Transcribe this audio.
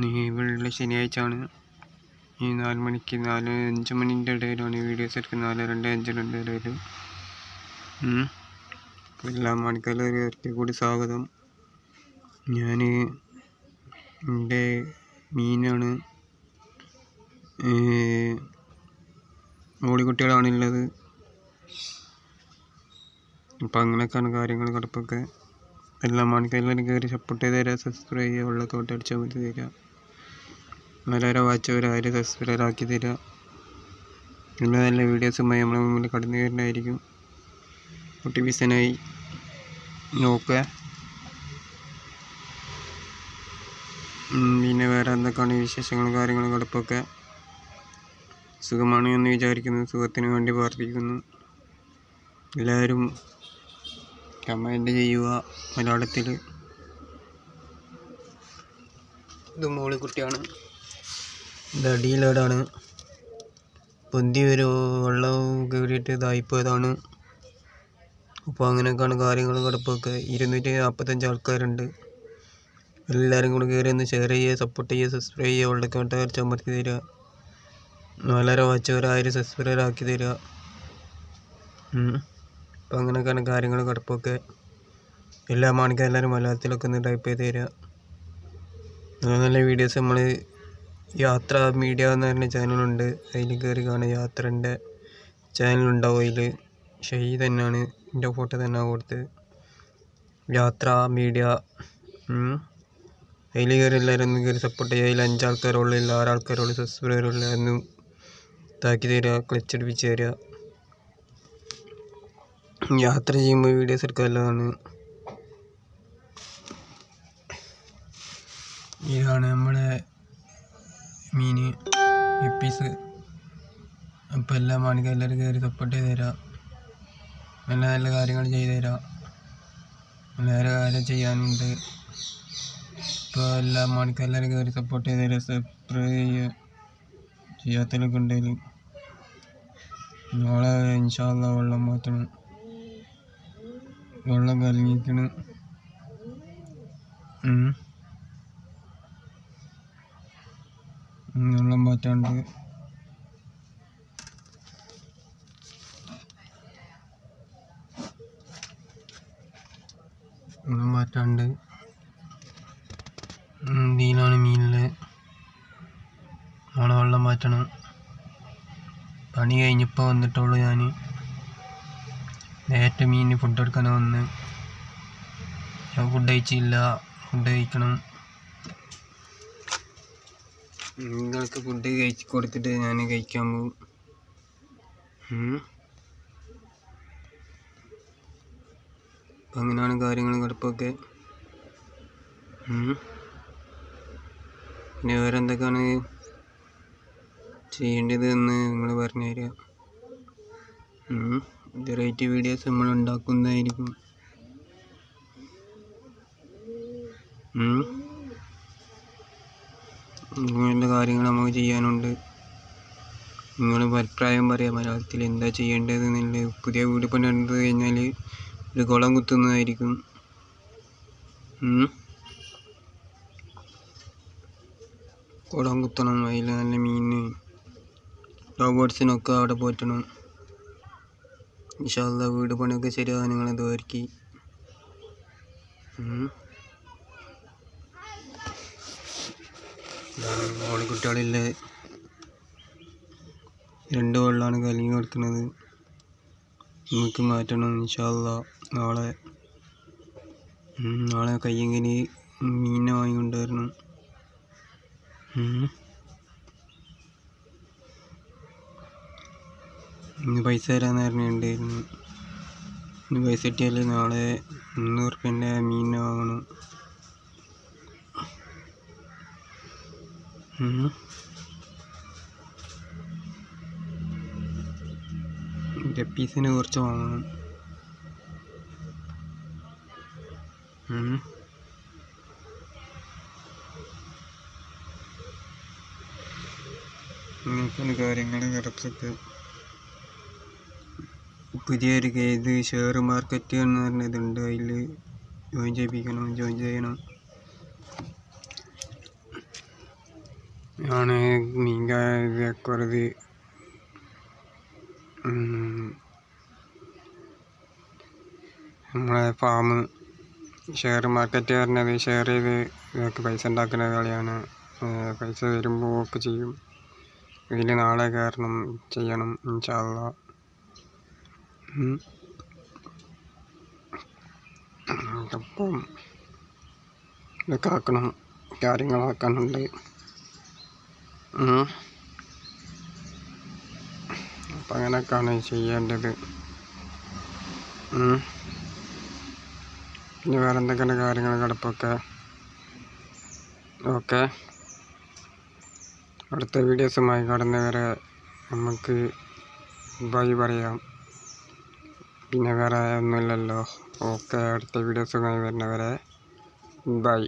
ഇവളുടെ ശനിയാഴ്ച ആണ്. ഈ 4 മണിക്ക് 4-5 മണിൻ്റെ ഇടയിലാണ് വീഡിയോസ് എടുക്കുന്നത്. 4-2-5 ഇടയിൽ. എല്ലാ മണിക്കാലും ഒരിക്കൽ കൂടി സ്വാഗതം. ഞാൻ എൻ്റെ മീനാണ്, മോളിക്കുട്ടികളാണുള്ളത്. അപ്പം അങ്ങനെയൊക്കെയാണ് കാര്യങ്ങൾ കിടപ്പൊക്കെ. എല്ലാ മണിക്കെല്ലാവരും കയറി സപ്പോർട്ട് ചെയ്ത് തരാം. സബ്സ്ക്രൈബ് ചെയ്യുക, ഉള്ളൊക്കെ അടിച്ചാൽ മതി തരിക. 4000 വാച്ചവർ 1000 സബ്സ്ക്രൈബർ ആക്കി തരിക. നല്ല നല്ല വീഡിയോസുമായി നമ്മളെ മുമ്പിൽ കടന്നു വരുന്നതായിരിക്കും. നോട്ടിഫിക്കേഷനായി നോക്കുക. പിന്നെ വേറെ എന്തൊക്കെയാണ് വിശേഷങ്ങളും കാര്യങ്ങളും കിടപ്പൊക്കെ? സുഖമാണ് എന്ന് വിചാരിക്കുന്നു. സുഖത്തിന് വേണ്ടി പ്രാർത്ഥിക്കുന്നു. എല്ലാവരും കമൻറ്റ് ചെയ്യുക മലയാളത്തിൽ. ഇത് മോളിക്കുട്ടിയാണ്. ഇത് അടിയിലേടാണ്. പൊന്തി ഒരു വെള്ളം കയറിയിട്ട് ഇതായിപ്പോയതാണ്. അപ്പോൾ അങ്ങനെയൊക്കെയാണ് കാര്യങ്ങൾ കിടപ്പൊക്കെ. 245 ആൾക്കാരുണ്ട്. എല്ലാവരും കൂടി കയറി ഒന്ന് ഷെയർ ചെയ്യുക, സപ്പോർട്ട് ചെയ്യുക, സബ്സ്ക്രൈബ് ചെയ്യുക, ഉള്ളൊക്കെ അടിച്ച് അമർത്തി തരിക. 4000 വാച്ചവർ 1000 സബ്സ്ക്രൈബർ ആക്കി തരിക. അപ്പോൾ അങ്ങനെയൊക്കെയാണ് കാര്യങ്ങൾ കിടപ്പൊക്കെ. എല്ലാ മണിക്കും എല്ലാവരും മലയാളത്തിലൊക്കെ ഒന്ന് ടൈപ്പ് ചെയ്ത് തരിക. നല്ല നല്ല വീഡിയോസ് നമ്മൾ യാത്ര മീഡിയ എന്ന് പറഞ്ഞ ചാനലുണ്ട്, അതിൽ കയറി കാണുക. യാത്രൻ്റെ ചാനലുണ്ടാവും. അതിൽ ഷഹീദ് തന്നെയാണ്, എൻ്റെ ഫോട്ടോ തന്നെ കൊടുത്ത്. യാത്ര മീഡിയ, അതിൽ കയറി എല്ലാവരും ഒന്ന് കയറി സപ്പോർട്ട് ചെയ്യുക. അതിൽ 5 ആൾക്കാരുള്ള 6 ആൾക്കാരുള്ള സബ്സ്ക്രൈബറുള്ള ഒന്നും ഇതാക്കി തരിക, ക്ലച്ച് അടിപ്പിച്ച് തരിക. യാത്ര ചെയ്യുമ്പോൾ വീഡിയോസ് എടുക്കാൻ നല്ലതാണ്. ഇതാണ് നമ്മളെ മീൻ എപ്പീസ്. അപ്പോൾ എല്ലാ മണിക്കും എല്ലാവരും കയറി സപ്പോർട്ട് ചെയ്ത് തരാം. നല്ല നല്ല കാര്യങ്ങൾ ചെയ്ത് തരാം. വേറെ കാര്യം ചെയ്യാനുണ്ട്. ഇപ്പോൾ എല്ലാ മണിക്കും എല്ലാവരും കയറി സപ്പോർട്ട് ചെയ്ത് തരാം. സബ്സ്ക്രൈബ് ചെയ്യുക ചെയ്യാത്തതിലൊക്കെ ഉണ്ടെങ്കിൽ. നാളെ ഇൻഷാ അല്ലാഹ് വെള്ളം മാറ്റണം. വെള്ളം കലങ്ങിക്കണം. വെള്ളം മാറ്റാണ്ട് ഇതിലാണ് മീനിൽ നാളെ വെള്ളം മാറ്റണം. പണി കഴിഞ്ഞപ്പോൾ വന്നിട്ടുള്ളൂ. ഞാൻ നേരത്തെ മീനിന് ഫുഡ് എടുക്കാനാണ് വന്ന്. ഞാൻ ഫുഡ് കഴിച്ചില്ല, ഫുഡ് കഴിക്കണം. നിങ്ങൾക്ക് ഫുഡ് കഴിച്ച് കൊടുത്തിട്ട് ഞാൻ കഴിക്കാൻ പോകും. അപ്പം അങ്ങനെയാണ് കാര്യങ്ങൾ കിടപ്പൊക്കെ. പിന്നെ വേറെ എന്തൊക്കെയാണ് ചെയ്യേണ്ടത് എന്ന് നിങ്ങൾ പറഞ്ഞു തരിക. വെറൈറ്റി വീഡിയോസ് നമ്മൾ ഉണ്ടാക്കുന്നതായിരിക്കും. ഇങ്ങനെയുള്ള കാര്യങ്ങൾ നമുക്ക് ചെയ്യാനുണ്ട്. നിങ്ങൾ അഭിപ്രായം പറയാം മലയാളത്തിൽ എന്താ ചെയ്യേണ്ടതെന്നുള്ള. പുതിയ വീട് പണി എടുത്തു കഴിഞ്ഞാൽ ഒരു കുളം കുത്തുന്നതായിരിക്കും. കുളം കുത്തണം. അതിൽ നല്ല മീൻ റോബോട്ട്സിനൊക്കെ അവിടെ പോറ്റണം. ഇൻഷാ അല്ലാഹ് വീട് പണിയൊക്കെ ശരിയാകാൻ നിങ്ങളത് ഒരുക്കി. മോളിക്കുട്ടികളിൽ 2 വെള്ളമാണ് കലങ്ങി കിടക്കുന്നത്. നമുക്ക് മാറ്റണം ഇൻഷാ അല്ലാഹ്. നാളെ കയ്യെങ്കിന് മീനെ വാങ്ങിക്കൊണ്ട് വരണം. ഇന്ന് പൈസ തരാമെന്ന് പറഞ്ഞിട്ടുണ്ടായിരുന്നു. ഇന്ന് പൈസ കിട്ടിയാൽ നാളെ 300 റുപ്യേൻ്റെ മീനിനെ വാങ്ങണം. പീസിന് കുറച്ച് വാങ്ങണം. ഇങ്ങനെയൊക്കെയാണ് കാര്യങ്ങൾ കിടപ്പൊക്കെ. പുതിയൊരു ഇത് ഷെയർ മാർക്കറ്റ് എന്ന് പറഞ്ഞതുണ്ട്. അതിൽ ജോയിൻ ചെയ്യണം. ആണ് മീൻകാരത് നമ്മളെ ഫാം ഷെയർ മാർക്കറ്റ് പറഞ്ഞത് ഷെയർ ചെയ്ത് ഇതൊക്കെ പൈസ ഉണ്ടാക്കുന്ന കളിയാണ്. പൈസ വരുമ്പോൾ ഒക്കെ ചെയ്യും. ഇതിൽ നാളെ കയറണം, ചെയ്യണം ഇൻഷാ അള്ളാ. അപ്പം ഇതൊക്കെ ആക്കണം, കാര്യങ്ങളാക്കാനുണ്ട്. അപ്പം അങ്ങനെയൊക്കെയാണ് ചെയ്യേണ്ടത്. ഇനി വേറെ എന്തൊക്കെയാണ് കാര്യങ്ങൾ കിടപ്പൊക്കെ. ഓക്കെ, അടുത്ത വീഡിയോസുമായി കടന്നവരെ നമുക്ക് ബൈ പറയാം. പിന്നെ വേറെ ഒന്നുമില്ലല്ലോ. ഓക്കെ, അടുത്ത വീഡിയോസുമായി വരുന്നവരെ ബൈ.